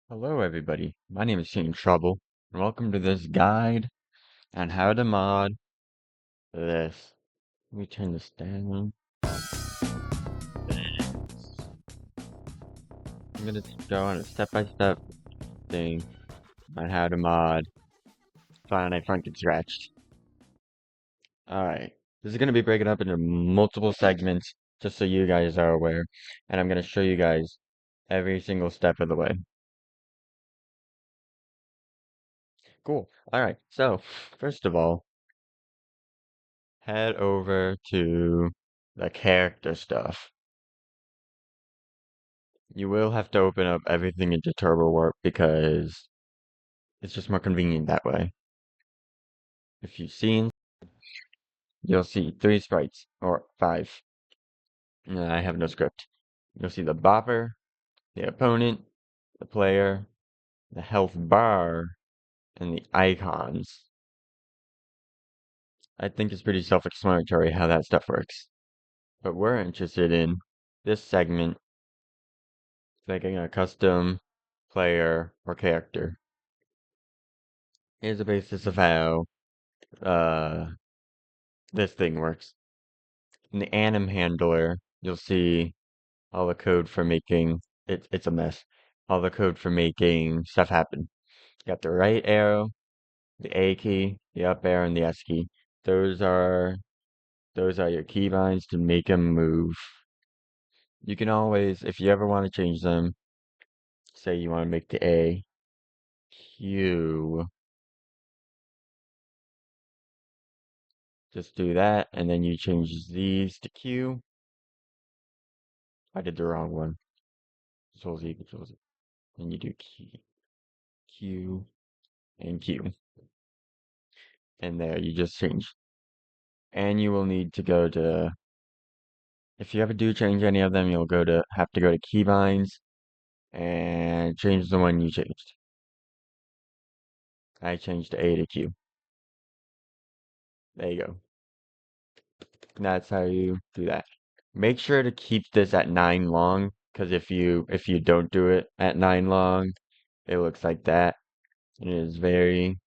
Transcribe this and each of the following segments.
Hello everybody, my name is Team Trouble, and welcome to this guide on how to mod this. Let me turn this down. I'm gonna go on a step-by-step thing on how to mod Funkin Scratched. Alright, this is gonna be breaking up into multiple segments, just so you guys are aware, and I'm gonna show you guys every single step of the way. Cool, alright, so, first of all, head over to the character stuff. You will have to open up everything into Turbo Warp because it's just more convenient that way. If you've seen, you'll see 3 sprites, or 5. I have no script. You'll see the bopper, the opponent, the player, the health bar, and the icons. I think it's pretty self-explanatory how that stuff works. But we're interested in this segment, making a custom player or character. Here's the basis of how this thing works. In the anim handler, you'll see all the code for making it's a mess. All the code for making stuff happen. You got the right arrow, the A key, the up arrow, and the S key. Those are your keybinds to make them move. You can always, if you ever want to change them, say you want to make the A Q, just do that, and then you change these to Q. I did the wrong one. Control Z, Control Z. And you do Q, and Q. And there, you just change. And you will need to go to, if you ever do change any of them, you'll have to go to keybinds and change the one you changed. I changed A to Q. There you go. That's how you do that. Make sure to keep this at 9 long, because if you don't do it at 9 long, it looks like that. And it is very,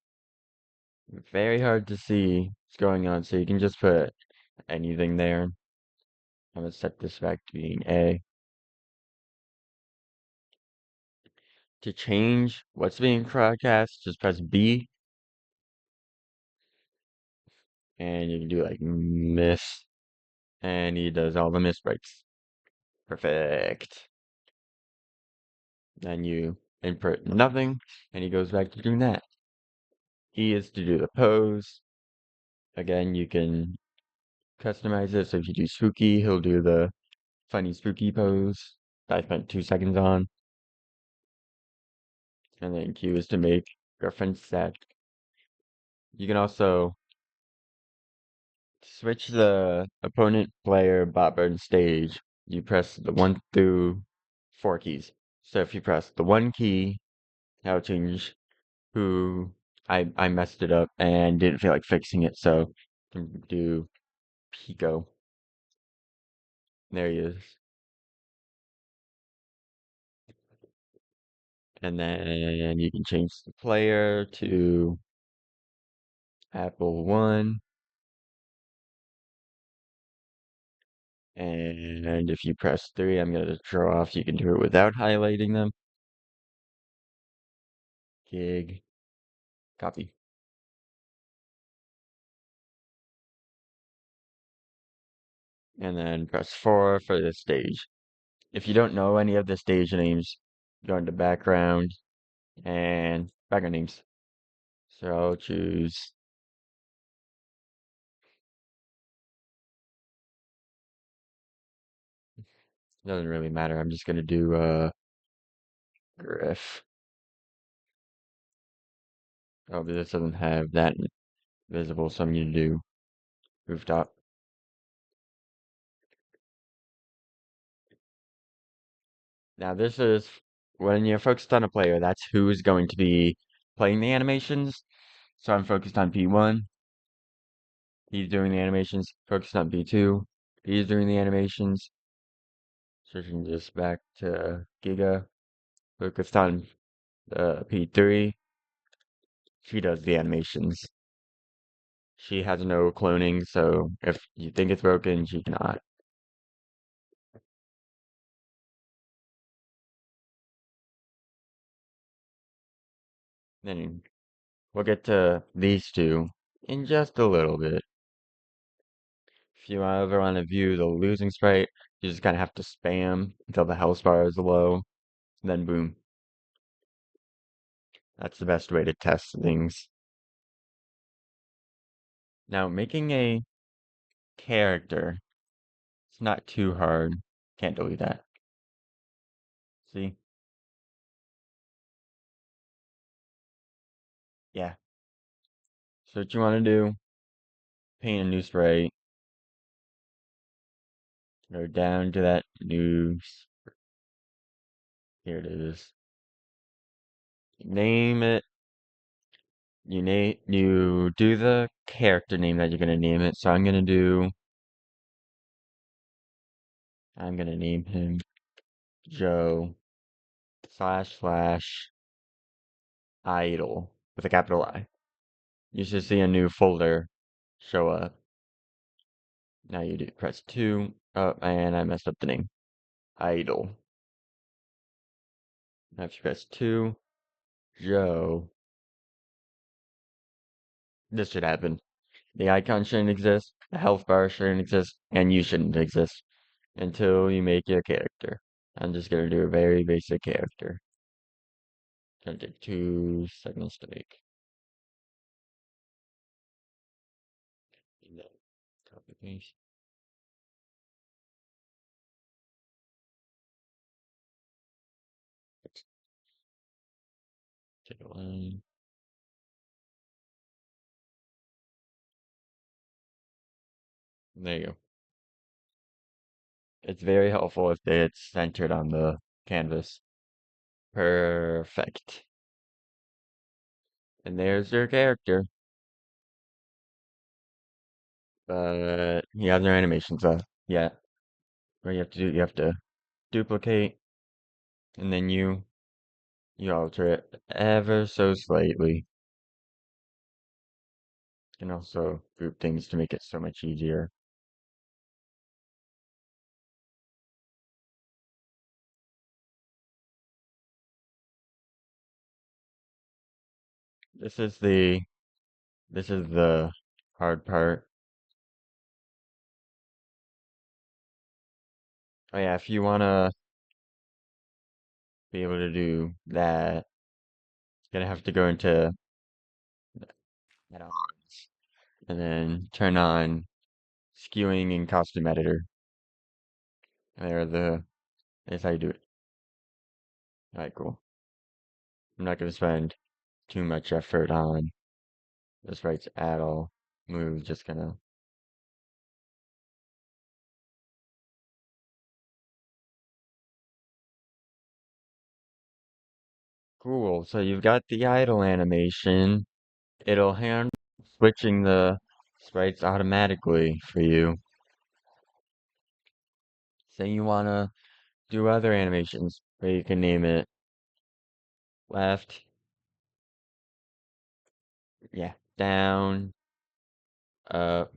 very hard to see what's going on. So you can just put anything there. I'm gonna set this back to being A. To change what's being broadcast, just press B, and you can do like miss, and he does all the miss breaks. Perfect. Then you input nothing, and he goes back to doing that. E is to do the pose. Again, you can customize it, so if you do spooky, he'll do the funny spooky pose that I spent 2 seconds on. And then Q is to make reference set. You can also switch the opponent, player, bot, and stage. You press the 1 through 4 keys. So if you press the 1 key, that'll change who I messed it up and didn't feel like fixing it, so you can do Pico. There he is. And then you can change the player to Apple 1. And if you press 3, I'm going to draw off. You can do it without highlighting them. Gig. Copy. And then press 4 for the stage. If you don't know any of the stage names, go into background and background names. So I'll choose, doesn't really matter. I'm just going to do Griff. Oh, but this doesn't have that visible, so I'm going to do rooftop. Now this is when you're focused on a player, that's who is going to be playing the animations. So I'm focused on P1. He's doing the animations. Focused on P2. He's doing the animations. Switching this back to Giga. Focused on P3, she does the animations. She has no cloning, so if you think it's broken, she cannot. Then we'll get to these two in just a little bit. If you ever want to view the losing sprite, you just kind of have to spam until the health bar is low, then boom. That's the best way to test things. Now, making a character, it's not too hard. Can't delete that. See? Yeah. So what you want to do, paint a new sprite, go down to that new, here it is. Name it. You do the character name that you're gonna name it. So I'm gonna name him Joe // idol with a capital I. You should see a new folder show up. Now you do press 2. Oh, and I messed up the name. Idol. Now if you press 2, Joe, this should happen. The icon shouldn't exist, the health bar shouldn't exist, and you shouldn't exist until you make your character. I'm just gonna do a very basic character. Gonna take 2 seconds to make. Copy paste. Take a line. There you go. It's very helpful if it's centered on the canvas. Perfect. And there's your character. But he has no animations up yet. What you have to do, you have to duplicate, and then you alter it ever so slightly. You can also group things to make it so much easier. This is the this is the hard part. Oh yeah, if you wanna be able to do that, you're gonna have to go into add-ons and then turn on skewing in costume editor. That's how you do it. Alright, cool. I'm not gonna spend too much effort on the sprites at all. We're just gonna cool. So you've got the idle animation. It'll handle switching the sprites automatically for you. Say you wanna do other animations where you can name it left, yeah, down, up,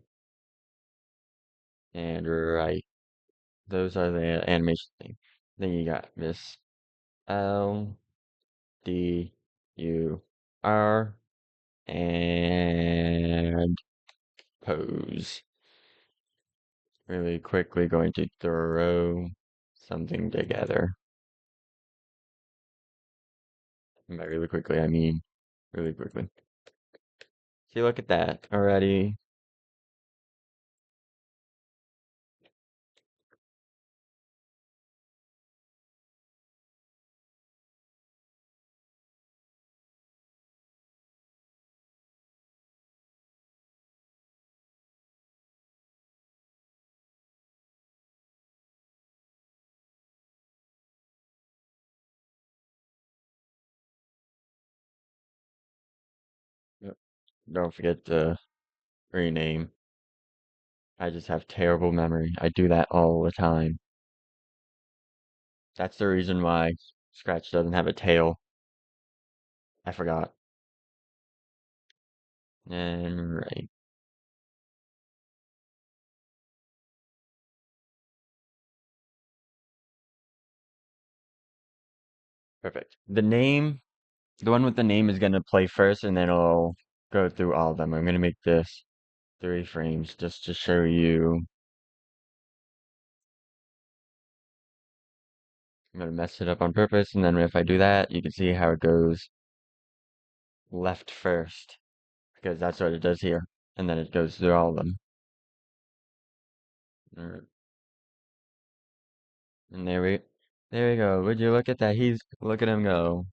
and right. Those are the animation things. Then you got Miss LDUR and pose. Really quickly going to throw something together. And by really quickly, I mean really quickly. See, look at that already. Yep. Don't forget to rename. I just have terrible memory. I do that all the time. That's the reason why Scratch doesn't have a tail. I forgot. And right. Perfect. The one with the name is gonna play first and then it'll go through all of them. I'm gonna make this 3 frames just to show you. I'm gonna mess it up on purpose, and then if I do that, you can see how it goes left first, because that's what it does here. And then it goes through all of them. Alright. And there we go. Would you look at that? Look at him go.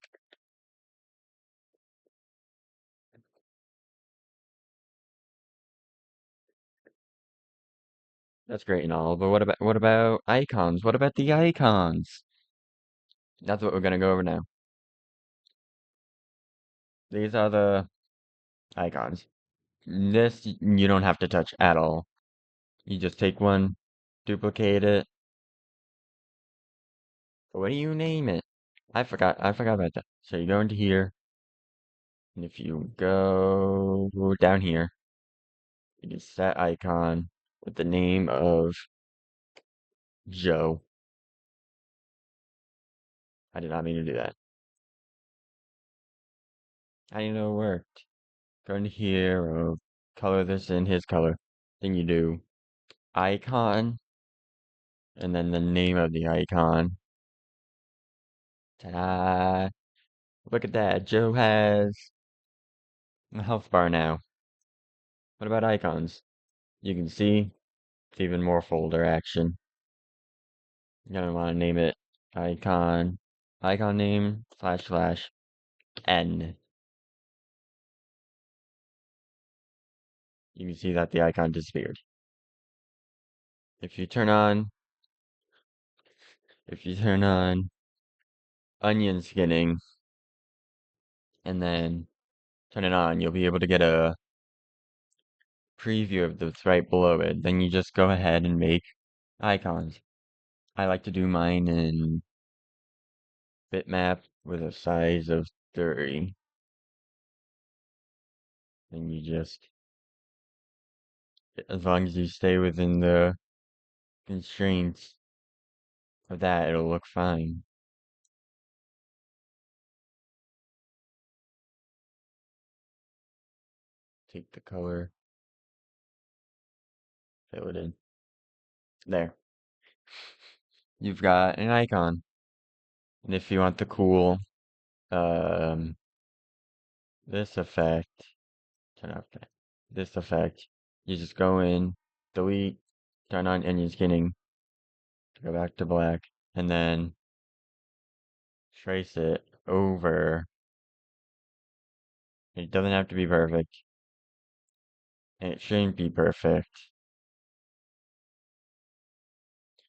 That's great and all, but what about icons? What about the icons? That's what we're gonna go over now. These are the icons. This you don't have to touch at all. You just take one, duplicate it. What do you name it? I forgot about that. So you go into here, and if you go down here, you can set icon with the name of Joe. I did not mean to do that. I didn't know it worked. Go into here, or color this in his color. Then you do icon, and then the name of the icon. Ta-da! Look at that. Joe has a health bar now. What about icons? You can see it's even more folder action. You're gonna want to name it icon name / n. You can see that the icon disappeared. If you turn on, if you turn on onion skinning and then turn it on, you'll be able to get a preview of that's right below it. Then you just go ahead and make icons. I like to do mine in bitmap with a size of 30. And you just, as long as you stay within the constraints of that, it'll look fine. Take the color, fill it in. There. You've got an icon. And if you want the cool, um, this effect, turn off that. This effect, you just go in, delete, turn on onion skinning, go back to black, and then trace it over. It doesn't have to be perfect, and it shouldn't be perfect.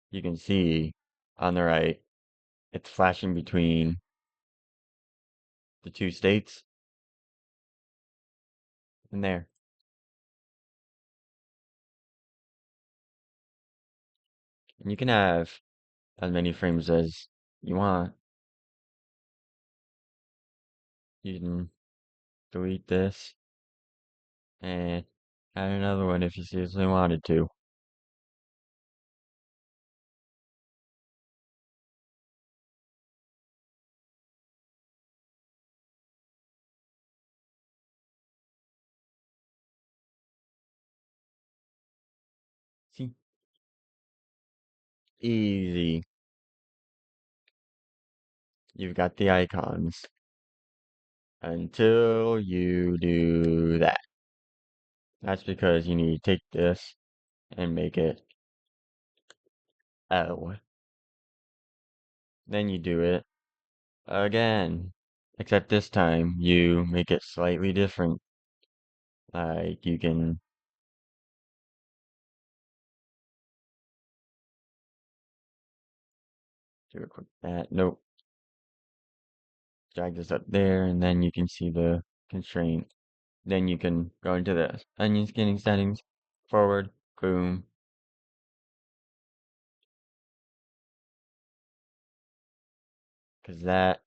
You can see on the right, it's flashing between the two states, and there. And you can have as many frames as you want. You can delete this and add another one if you seriously wanted to. See? Easy. You've got the icons until you do that. That's because you need to take this and make it O. Then you do it again. Except this time you make it slightly different. Like you can do a quick that. Nope. Drag this up there and then you can see the constraint. Then you can go into the onion skinning settings, forward, boom. Because that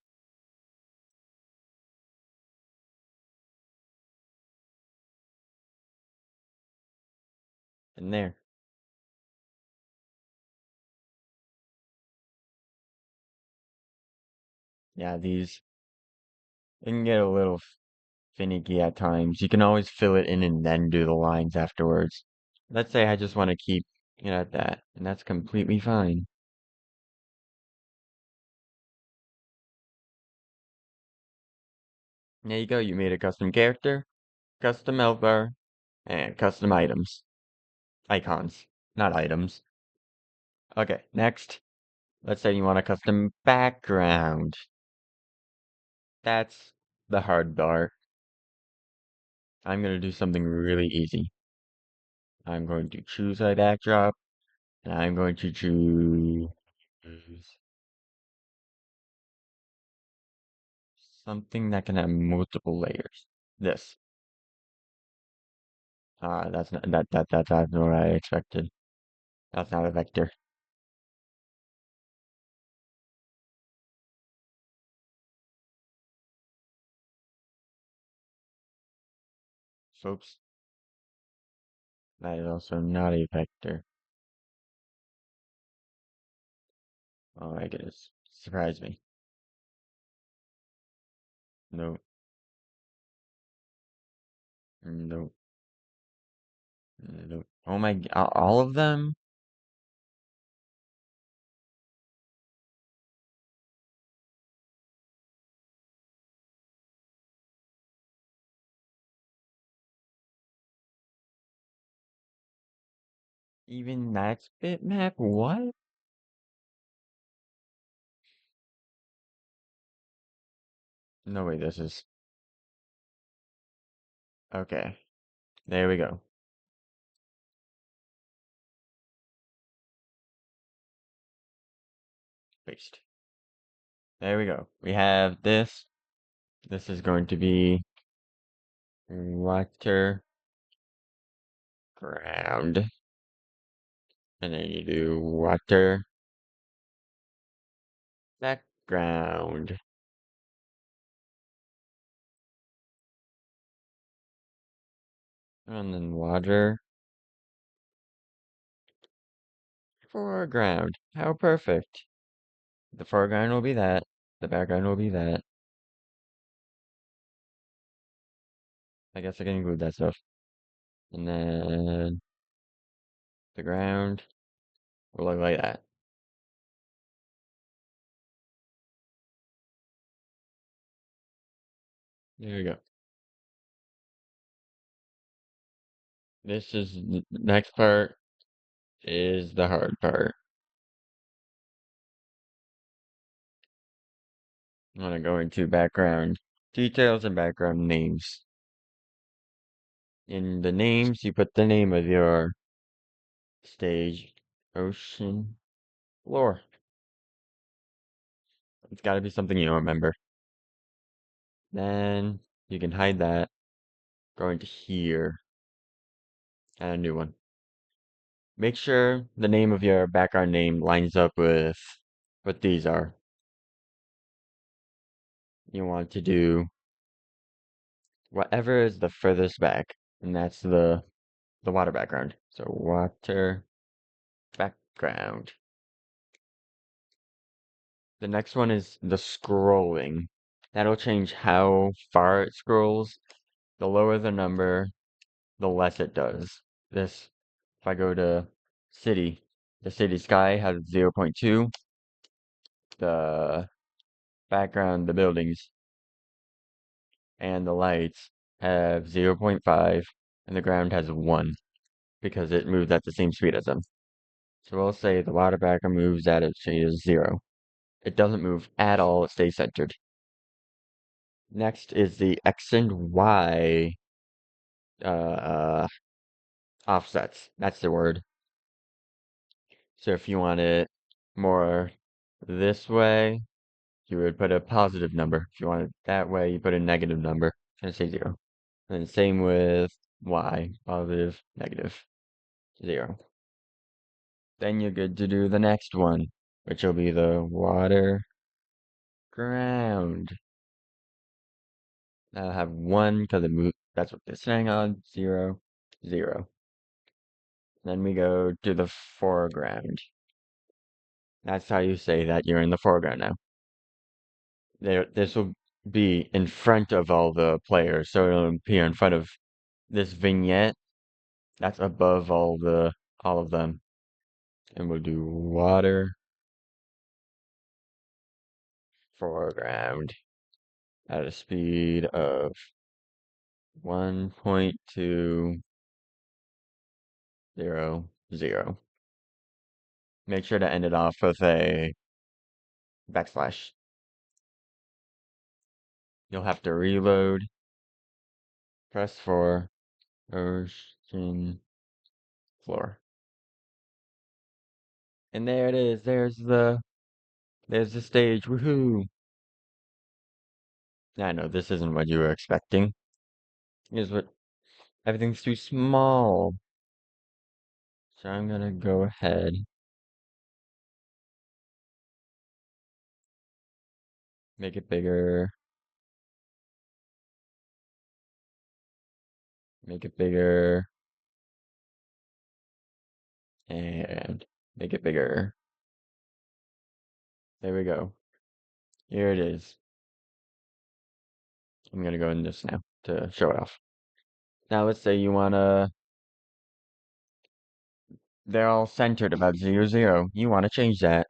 in there. Yeah, these it can get a little finicky at times. You can always fill it in and then do the lines afterwards. Let's say I just want to keep it at that, and that's completely fine. There you go, you made a custom character, custom health bar, and custom items. Icons, not items. Okay, next, let's say you want a custom background. That's the hard part. I'm going to do something really easy. I'm going to choose a backdrop, and I'm going to choose something that can have multiple layers. This. That's not that's not what I expected. That's not a vector. Oops. That is also not a vector. Oh my goodness. Surprise me. No. No. No. Oh my, all of them? Even that's bitmap? What? No way, this is. Okay. There we go. Paste. There we go. We have this. This is going to be water ground. And then you do water background. And then water foreground. How perfect. The foreground will be that. The background will be that. I guess I can include that stuff. And then the ground will look like that. There we go. This is the next part is the hard part. I'm gonna go into background details and background names. In the names, you put the name of your stage, ocean, floor. It's gotta be something you remember. Then you can hide that. Go into here, and a new one. Make sure the name of your background name lines up with what these are. You want to do whatever is the furthest back, and that's the water background. So water background. The next one is the scrolling. That'll change how far it scrolls. The lower the number, the less it does. This, if I go to city, the city sky has 0.2. The background, the buildings, and the lights have 0.5, and the ground has 1 because it moves at the same speed as them. So we'll say the water background moves at its speed is 0. It doesn't move at all, it stays centered. Next is the X and Y uh, offsets. That's the word. So if you want it more this way, you would put a positive number. If you want it that way, you put a negative number and say 0. And same with Y, positive, negative, 0. Then you're good to do the next one, which will be the water ground. That'll have 1 because it moves. That's what they're saying on 0, 0. Then we go to the foreground. That's how you say that you're in the foreground now. This will be in front of all the players, so it'll appear in front of this vignette that's above all of them. And we'll do water foreground at a speed of 1.200. Make sure to end it off with a backslash. You'll have to reload, press for ocean floor. And there it is. There's the stage. Woohoo! I know this isn't what you were expecting. Here's what everything's too small. So I'm gonna go ahead. Make it bigger. Make it bigger. And make it bigger. There we go. Here it is. I'm gonna go in this now to show it off. Now let's say you wanna, they're all centered about 0, 0. You wanna change that.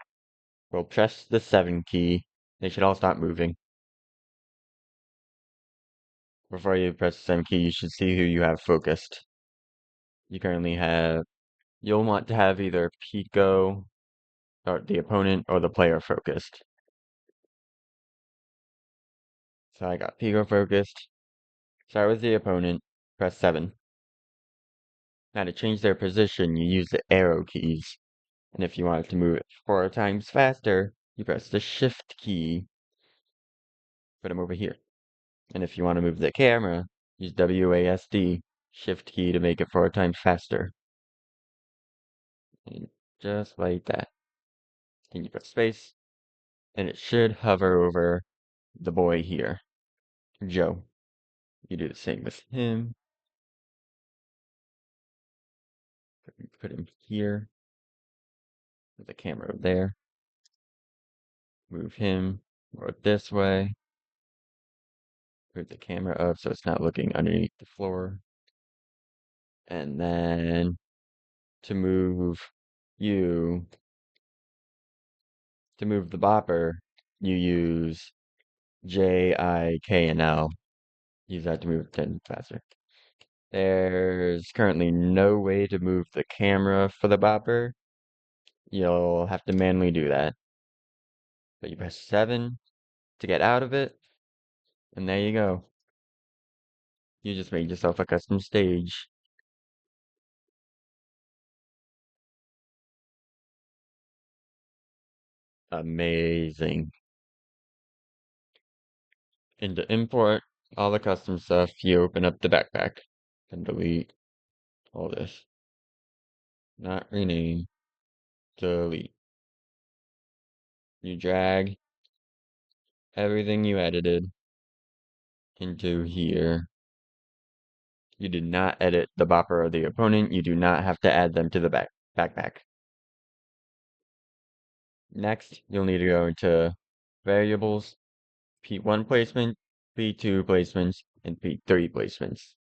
Well, press the 7 key. They should all stop moving. Before you press the 7 key, you should see who you have focused. You currently have, you'll want to have either Pico, or the opponent, or the player focused. So I got Pico focused. Start with the opponent, press 7. Now to change their position, you use the arrow keys. And if you want it to move it 4 times faster, you press the shift key. Put them over here. And if you want to move the camera, use WASD, shift key to make it 4 times faster. And just like that. And you press space, and it should hover over the boy here, Joe. You do the same with him. Put him here. Put the camera there. Move him more this way. Move the camera up so it's not looking underneath the floor. And then to move you, to move the bopper, you use J, I, K, and L. Use that to move it 10 faster. There's currently no way to move the camera for the bopper. You'll have to manually do that. But you press 7 to get out of it, and there you go. You just made yourself a custom stage. Amazing. And to import all the custom stuff, you open up the backpack and delete all this. Not rename, delete. You drag everything you edited into here. You did not edit the bopper or the opponent. You do not have to add them to the backpack. Next, you'll need to go into variables, P1 placement, P2 placements, and P3 placements.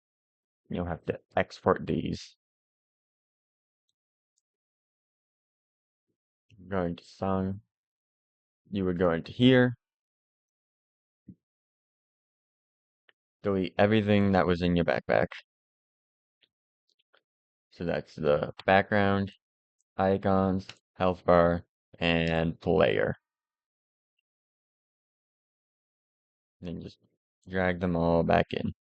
You'll have to export these. Going to song, you would go into here, delete everything that was in your backpack. So that's the background, icons, health bar, and player. And then just drag them all back in.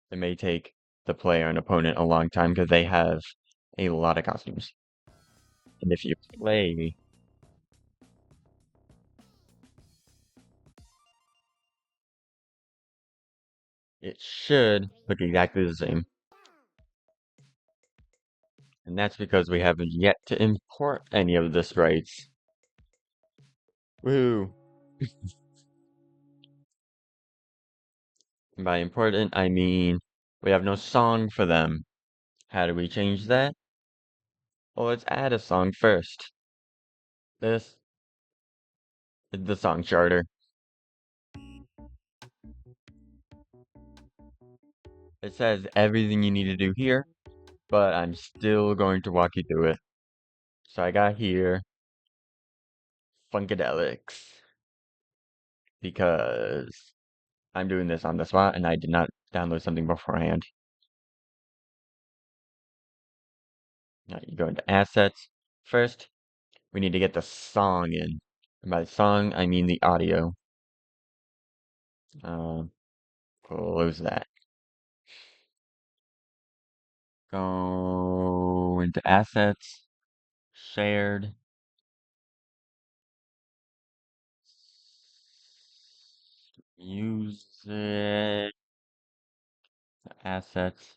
It may take the player and opponent a long time because they have a lot of costumes. And if you play, it should look exactly the same. And that's because we haven't yet to import any of the sprites. Woo! And by important, I mean we have no song for them. How do we change that? Well, let's add a song first. This is the song charter. It says everything you need to do here, but I'm still going to walk you through it. So I got here Funkadelics because I'm doing this on the spot and I did not download something beforehand. Now you go into assets. First, we need to get the song in. And by song, I mean the audio. Close that. Go into assets, shared, music, assets.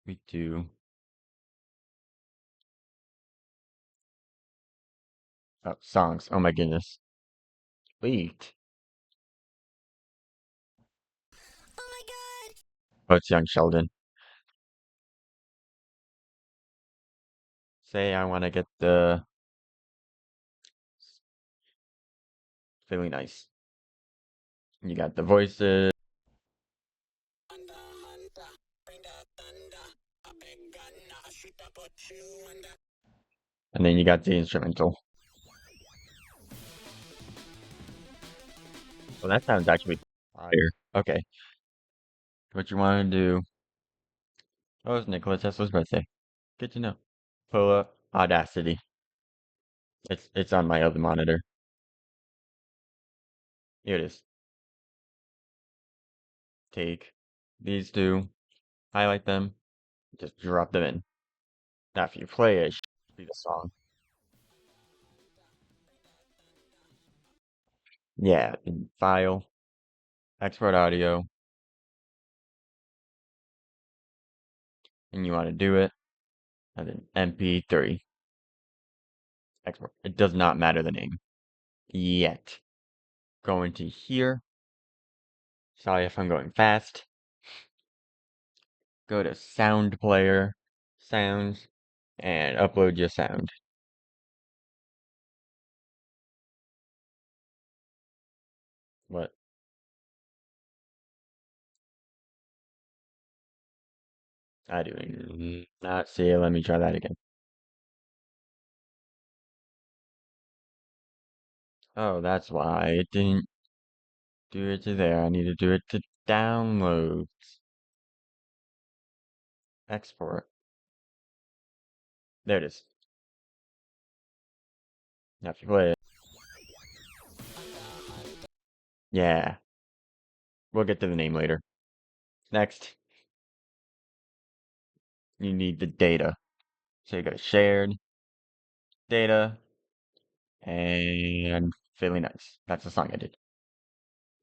We do. Oh, songs. Oh my goodness. Leaked. Oh, it's Young Sheldon. Say I want to get the really nice. You got the voices, and then you got the instrumental. Well, that sounds actually fire. Okay, what you want to do? Oh, it's Nikola Tesla's birthday. Good to know. Pull up Audacity. It's on my other monitor. Here it is. Take these two, highlight them, just drop them in. Now, if you play it, it should be the song. Yeah, in file, export audio, and you want to do it as an MP3. Export. It does not matter the name yet. Go into here. Sorry if I'm going fast. Go to sound player, sounds, and upload your sound. What? I do not see it. Let me try that again. Oh, that's why it didn't do it to there. I need to do it to download. Export. There it is. Now if you play it. Yeah. We'll get to the name later. Next, you need the data. So you go to shared, data, and Feeling Nice. That's the song I did.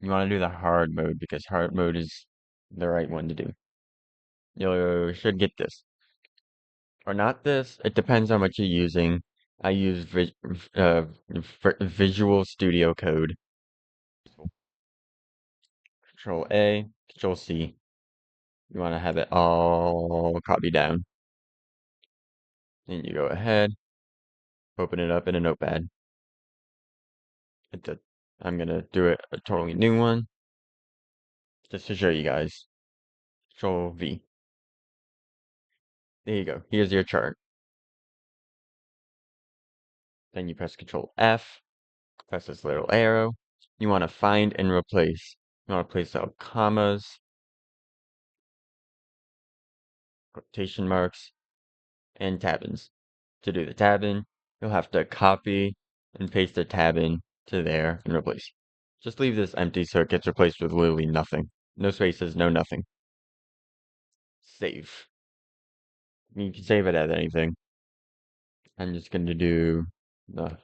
You want to do the hard mode because hard mode is the right one to do. You should get this. Or not this. It depends on what you're using. I use Visual Studio Code. Control A, Control C. You want to have it all copied down. Then you go ahead, open it up in a notepad. I'm gonna do it a totally new one just to show you guys. Control V. There you go. Here's your chart. Then you press Control F, press this little arrow. You want to find and replace. You want to place out commas, quotation marks, and tab ins. To do the tab in, you'll have to copy and paste the tab in to there and replace. Just leave this empty so it gets replaced with literally nothing. No spaces, no nothing. Save. You can save it as anything. I'm just going to do the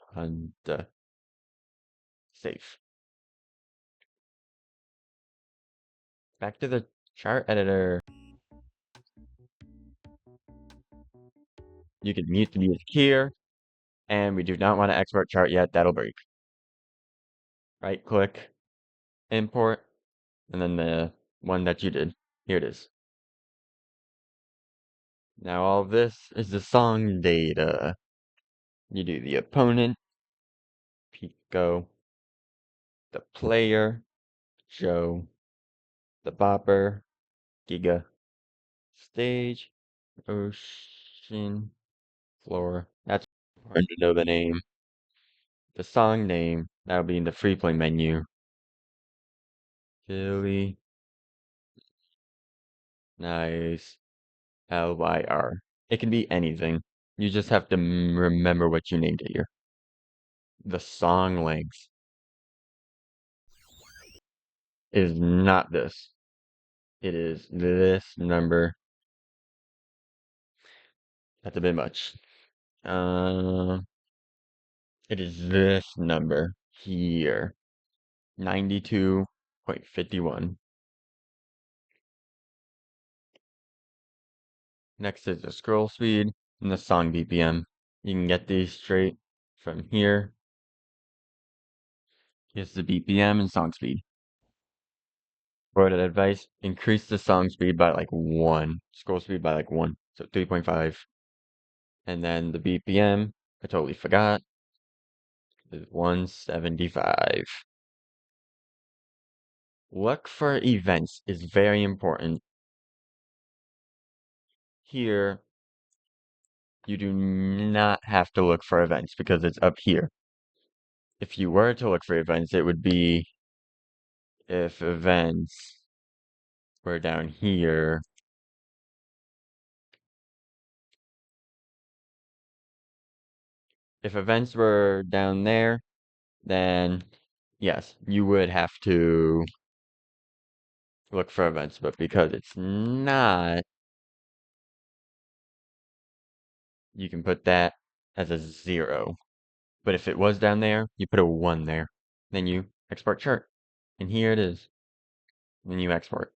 save. Back to the chart editor. You can mute the music here, and we do not want to export chart yet. That'll break. Right click, import, and then the one that you did. Here it is. Now all this is the song data. You do the opponent, Pico, the player, Joe, the bopper, Giga, stage, ocean, floor. That's important to know the name. The song name, that'll be in the Freeplay menu. Philly, nice, LYR. It can be anything. You just have to remember what you named it here. The song length is not this. It is this number. That's a bit much. Uh, it is this number here. 92.51. Next is the scroll speed and the song BPM. You can get these straight from here. Here's the BPM and song speed. Word advice, increase the song speed by like 1. Scroll speed by like 1. So 3.5. And then the BPM, I totally forgot, is 175. Look for events is very important. Here, you do not have to look for events because it's up here. If you were to look for events, it would be if events were down here. If events were down there, then yes, you would have to look for events. But because it's not, you can put that as a 0. But if it was down there, you put a 1 there. Then you export chart. And here it is. Then you export.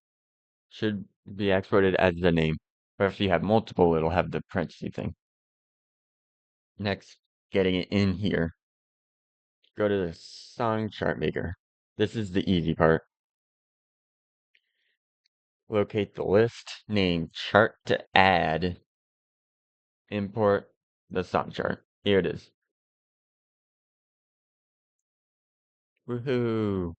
Should be exported as the name. Or if you have multiple, it'll have the parenthesis thing. Next, getting it in here. Go to the song chart maker. This is the easy part. Locate the list, name chart to add, import the song chart. Here it is. Woohoo!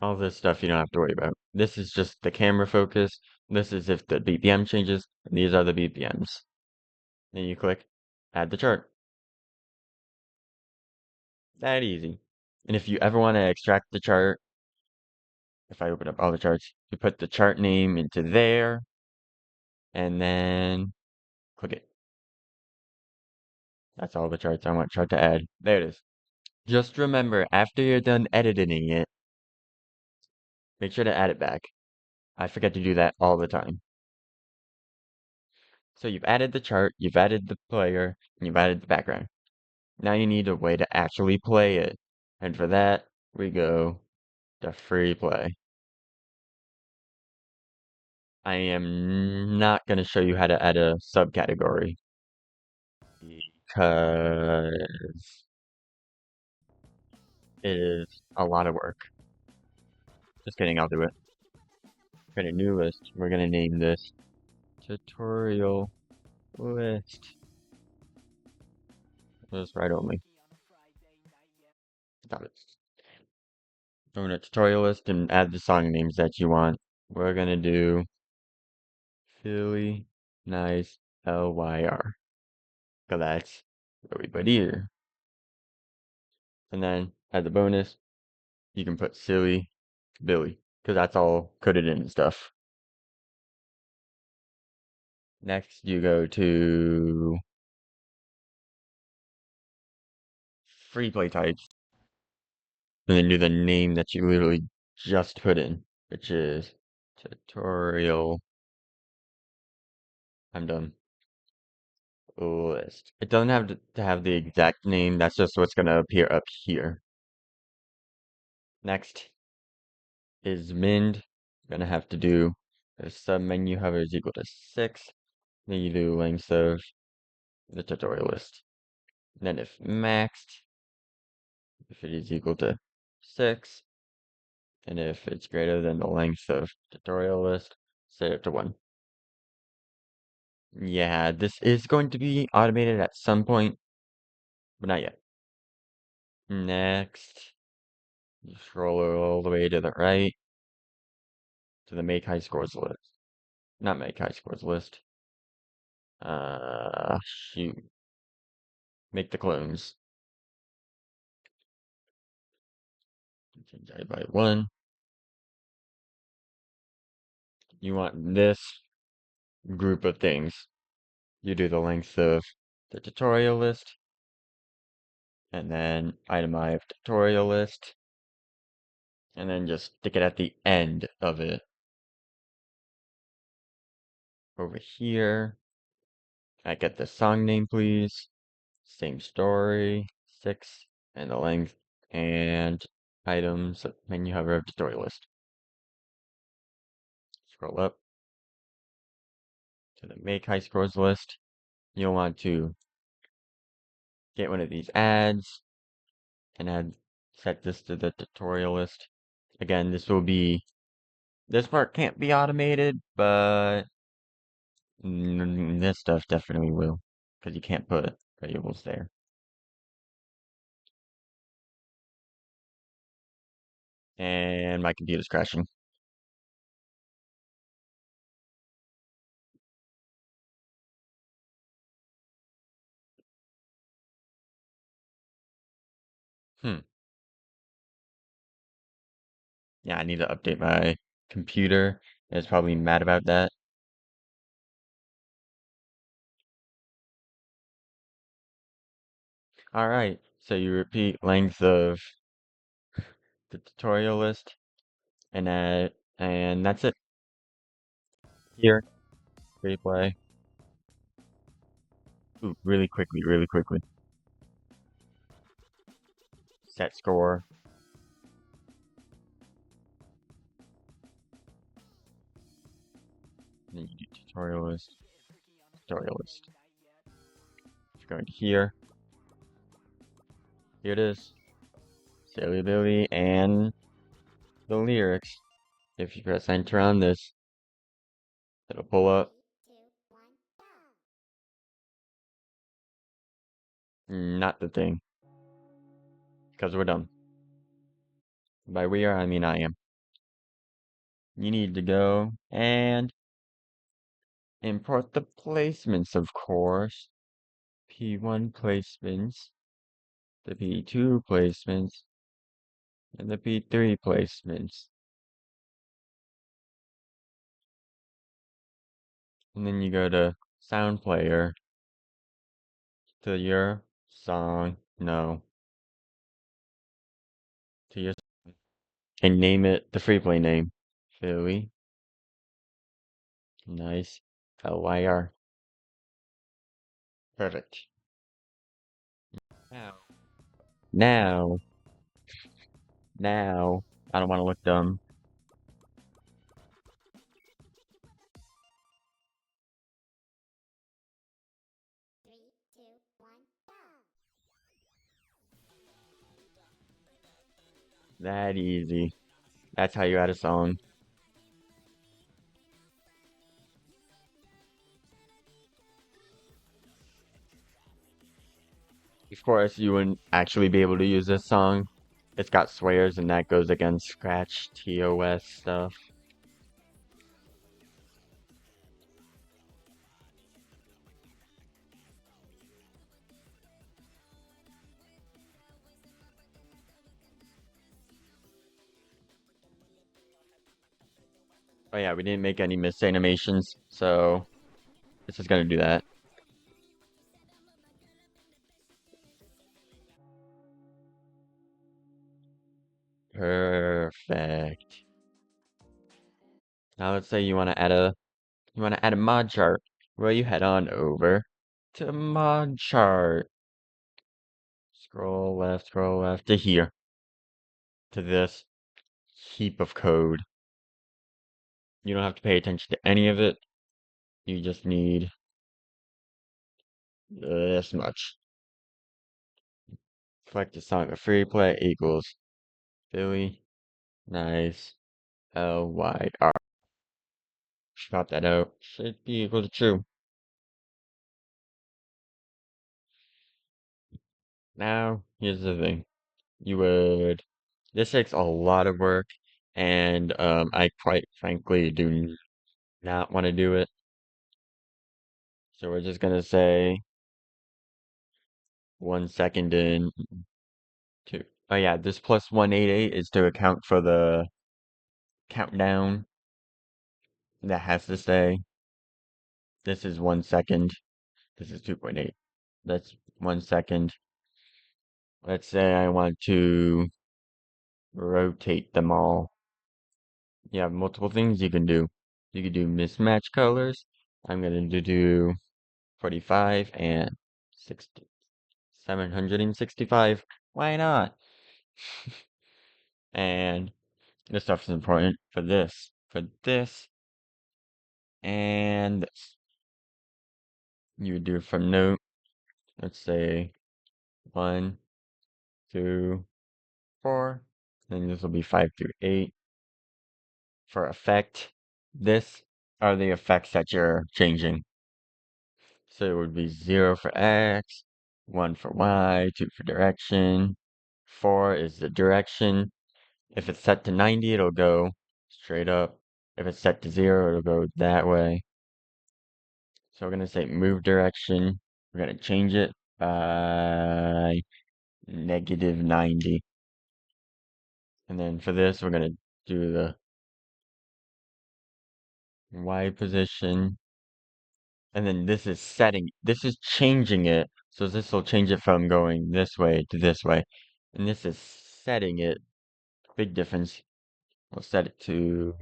All this stuff you don't have to worry about. This is just the camera focus. This is if the BPM changes. And these are the BPMs. Then you click add the chart. That easy. And if you ever want to extract the chart, if I open up all the charts, you put the chart name into there and then click it. That's all the charts I want chart to add. There it is. Just remember, after you're done editing it, make sure to add it back. I forget to do that all the time. So you've added the chart, you've added the player, and you've added the background. Now you need a way to actually play it. And for that, we go to Freeplay. I am not going to show you how to add a subcategory because it is a lot of work. Just kidding, I'll do it. Create a new list. We're going to name this tutorial list. List right only. Got it. Go to tutorial list and add the song names that you want. We're going to do Philly Nice LYR. Because that's what we put here. And then as a bonus, you can put Silly Billy. Because that's all coded in and stuff. Next, you go to Freeplay types. And then do the name that you literally just put in, which is tutorial. I'm done. List. It doesn't have to have the exact name. That's just what's going to appear up here. Next is Mind. You're going to have to do the submenu hover is equal to 6. Then you do length of the tutorial list. Then if maxed, if it is equal to 6, And if it's greater than the length of tutorial list, set it to 1. Yeah, this is going to be automated at some point, but not yet. Next, you scroll all the way to the right to the make high scores list. Not make high scores list. Shoot. Make the clones. Change that by 1. You want this group of things. You do the length of the tutorial list, and then itemize tutorial list, and then just stick it at the end of it. Over here, I get the song name, please. Same story, 6, and the length, and items, menu hover of tutorial list. Scroll up to the make high scores list. You'll want to get one of these ads and set this to the tutorial list. Again, this part can't be automated, but this stuff definitely will, because you can't put variables there. And my computer's crashing. Hmm. Yeah, I need to update my computer. It's probably mad about that. All right, so you repeat length of the tutorial list, and that's it. Here, Freeplay. Ooh, really quickly. Set score. And then you do tutorial list, tutorial list. Going to here. Here it is. Silly Billy and the lyrics. If you press enter on this, it'll pull up. Not the thing, because we're done. By we are, I mean I am. You need to go and import the placements, of course. P1 placements, the P2 placements, and the P3 placements. And then you go to sound player to your song. No, to your and name it the Freeplay name. Philly. Nice. LYR. Perfect. Now, now, now, I don't want to look dumb. That easy. That's how you add a song. Of course, you wouldn't actually be able to use this song. It's got swears and that goes against Scratch TOS stuff. Oh yeah, we didn't make any missed animations, so this is gonna do that. Perfect. Now let's say you wanna add a mod chart. Well, you head on over to mod chart. Scroll left to here, to this heap of code. You don't have to pay attention to any of it. You just need this much. Select the song of Freeplay equals Philly Nice. LYR. Got that out. Should be equal to true. Now, here's the thing. You would, this takes a lot of work, and I quite frankly do not want to do it. So we're just gonna say 1 second in two. Oh yeah, this plus 188 is to account for the countdown that has to stay. This is 1 second. This is 2.8. That's 1 second. Let's say I want to rotate them all. You have multiple things you can do. You can do mismatch colors. I'm going to do 45 and 60, 765. Why not? And this stuff is important for this, and this. You would do from note, let's say 1, 2, 4. Then this will be 5 through 8. For effect, this are the effects that you're changing. So it would be 0 for X, 1 for Y, 2 for direction, 4 is the direction. If it's set to 90, it'll go straight up. If it's set to 0, it'll go that way. So we're going to say move direction. We're going to change it by -90. And then for this, we're going to do the Y position. And then this is setting, this is changing it. So this will change it from going this way to this way. And this is setting it. Big difference. We'll set it to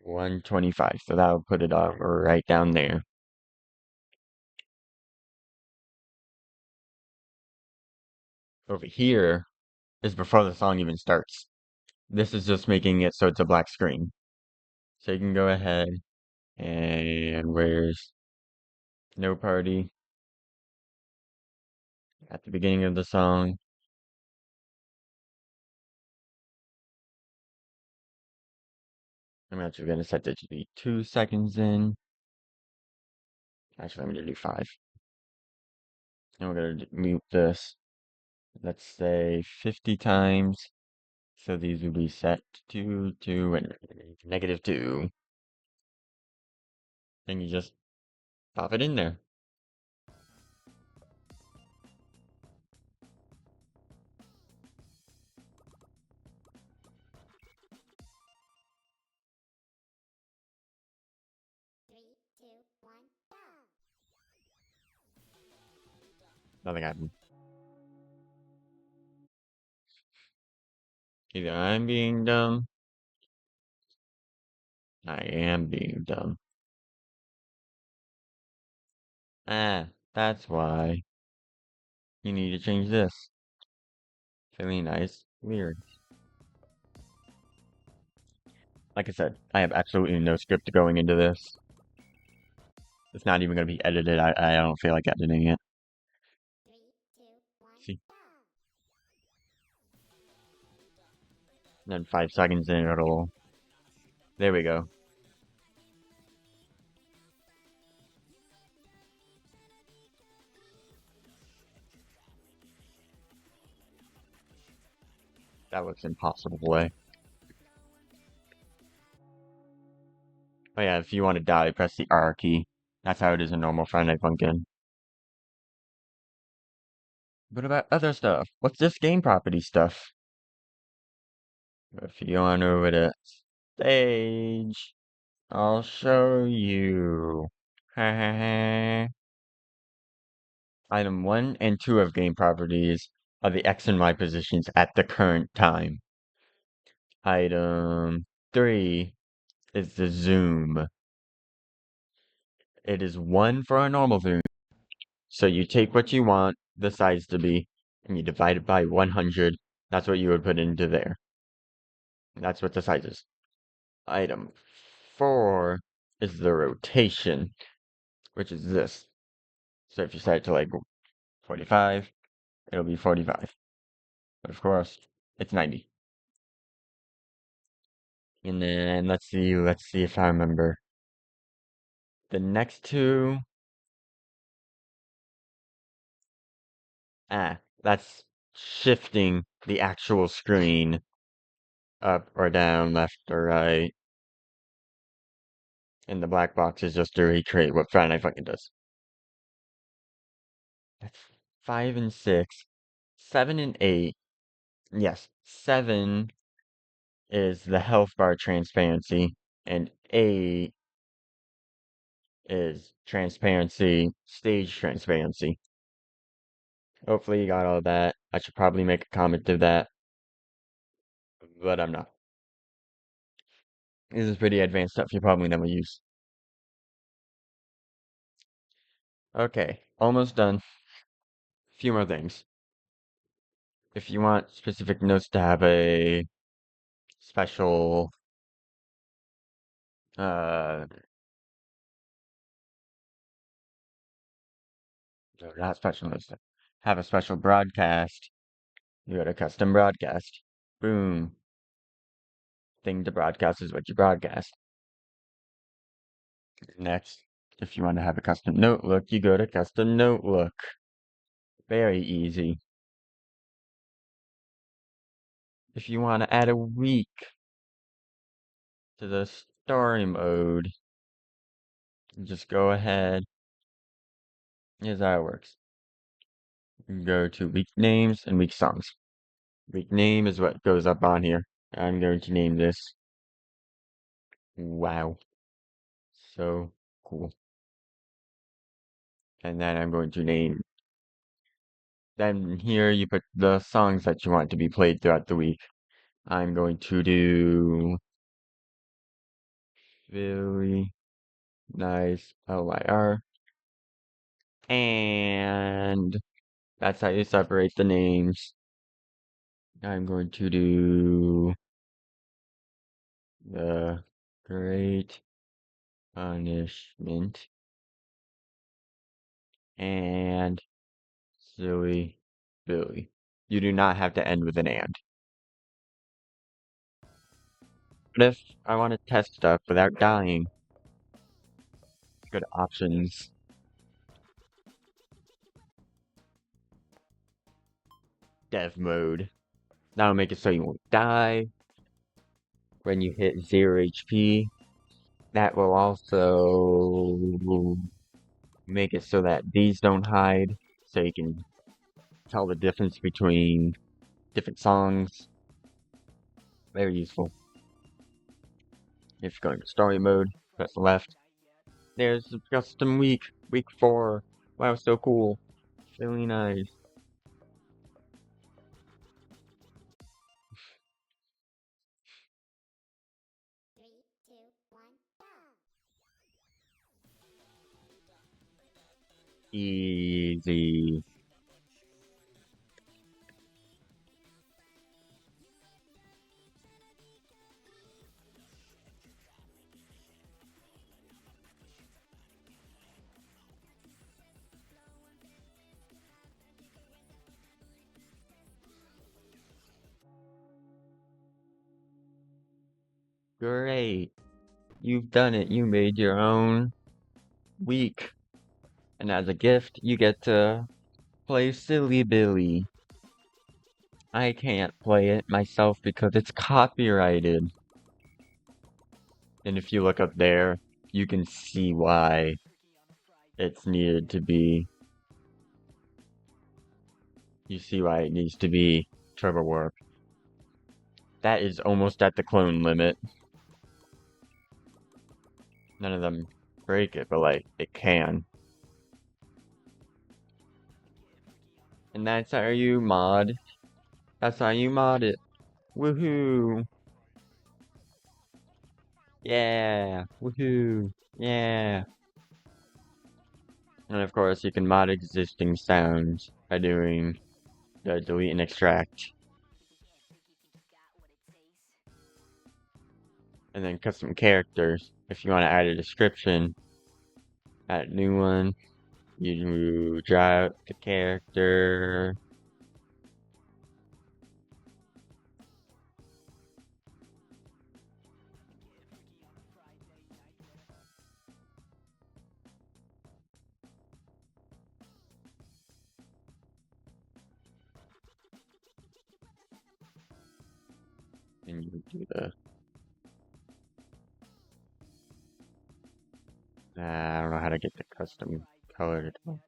125. So that'll put it right down there. Over here is before the song even starts. This is just making it so it's a black screen. So you can go ahead and where's no party at the beginning of the song. I'm actually going to set it to be 2 seconds in. Actually, I'm going to do 5. And we're going to mute this, let's say 50 times. So these will be set to 2 and -2. And you just pop it in there. Nothing happened. Either I'm being dumb. I am being dumb. Ah, that's why. You need to change this. Really nice. Weird. Like I said, I have absolutely no script going into this. It's not even going to be edited. I don't feel like editing it. See? And then 5 seconds in, it'll... There we go. That looks impossible way. Oh yeah, if you want to die, press the R key. That's how it is in normal Friday Night Funkin'. What about other stuff? What's this game property stuff? If you want over to stage, I'll show you. Ha ha ha. Item 1 and 2 of game properties are the X and Y positions at the current time. Item 3 is the zoom. It is 1 for a normal zoom. So you take what you want the size to be, and you divide it by 100. That's what you would put into there. That's what the size is. Item 4 is the rotation, which is this. So if you set it to like 45, it'll be 45. But of course, it's 90. And then let's see if I remember. The next two, that's shifting the actual screen up or down, left or right. And the black box is just to recreate what Friday Night Funkin' does. That's 5 and 6. 7 and 8. Yes, 7 is the health bar transparency, and 8 is transparency, stage transparency. Hopefully you got all that. I should probably make a comment to that, but I'm not. This is pretty advanced stuff you probably never use. Okay, almost done. Few more things. If you want specific notes to have a special, uh, no, not special notes, have a special broadcast, you go to custom broadcast. Boom. Thing to broadcast is what you broadcast. Next, if you want to have a custom note look, you go to custom note look. Very easy. If you want to add a week to the story mode, just go ahead. Here's how it works. You go to week names and week songs. Week name is what goes up on here. I'm going to name this. Wow. So cool. And then I'm going to name. Then here you put the songs that you want to be played throughout the week. I'm going to do Really Nice LIR. And that's how you separate the names. I'm going to do the Great Punishment and Silly Billy. You do not have to end with an and. But if I want to test stuff without dying, good options. Dev mode. That'll make it so you won't die when you hit 0 HP. That will also make it so that these don't hide, so you can tell the difference between different songs. Very useful. If you're going to story mode, press left. There's the custom week, week 4. Wow, so cool. Really nice. Easy. Great. You've done it. You made your own week. And as a gift, you get to play Silly Billy. I can't play it myself because it's copyrighted. And if you look up there, you can see why it's needed to be. You see why it needs to be turbo warp. That is almost at the clone limit. None of them break it, but like, it can. And that's how you mod. That's how you mod it. Woohoo! Yeah! Woohoo! Yeah! And of course, you can mod existing sounds by doing the delete and extract. And then custom characters. If you want to add a description, add a new one. You draw out the character. And you do the... I don't know how to get the custom color to do.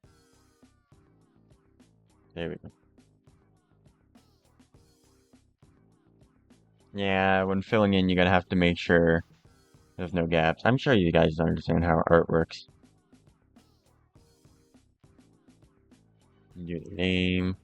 There we go. Yeah, when filling in, you're gonna have to make sure there's no gaps. I'm sure you guys understand how art works. You do the name.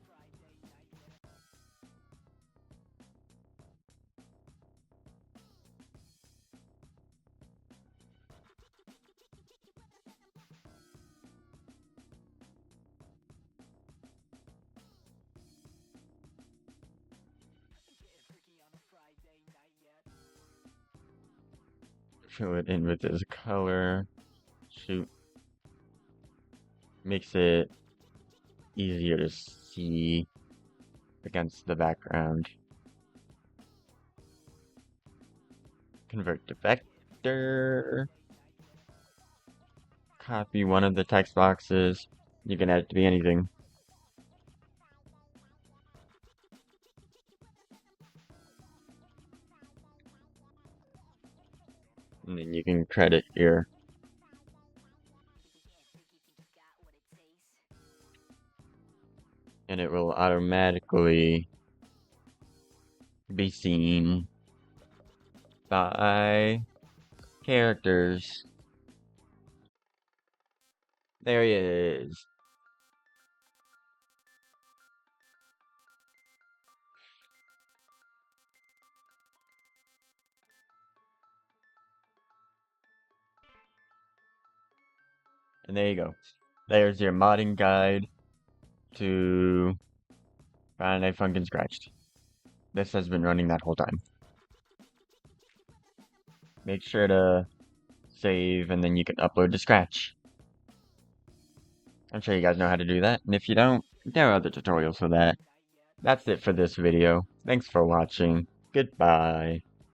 Fill it in with this color. Shoot. Makes it easier to see against the background. Convert to vector. Copy one of the text boxes. You can add it to be anything. And then you can credit here. And it will automatically be seen by characters. There he is. And there you go. There's your modding guide to Friday Night Funkin' Scratched. This has been running that whole time. Make sure to save and then you can upload to Scratch. I'm sure you guys know how to do that, and if you don't, there are other tutorials for that. That's it for this video. Thanks for watching. Goodbye.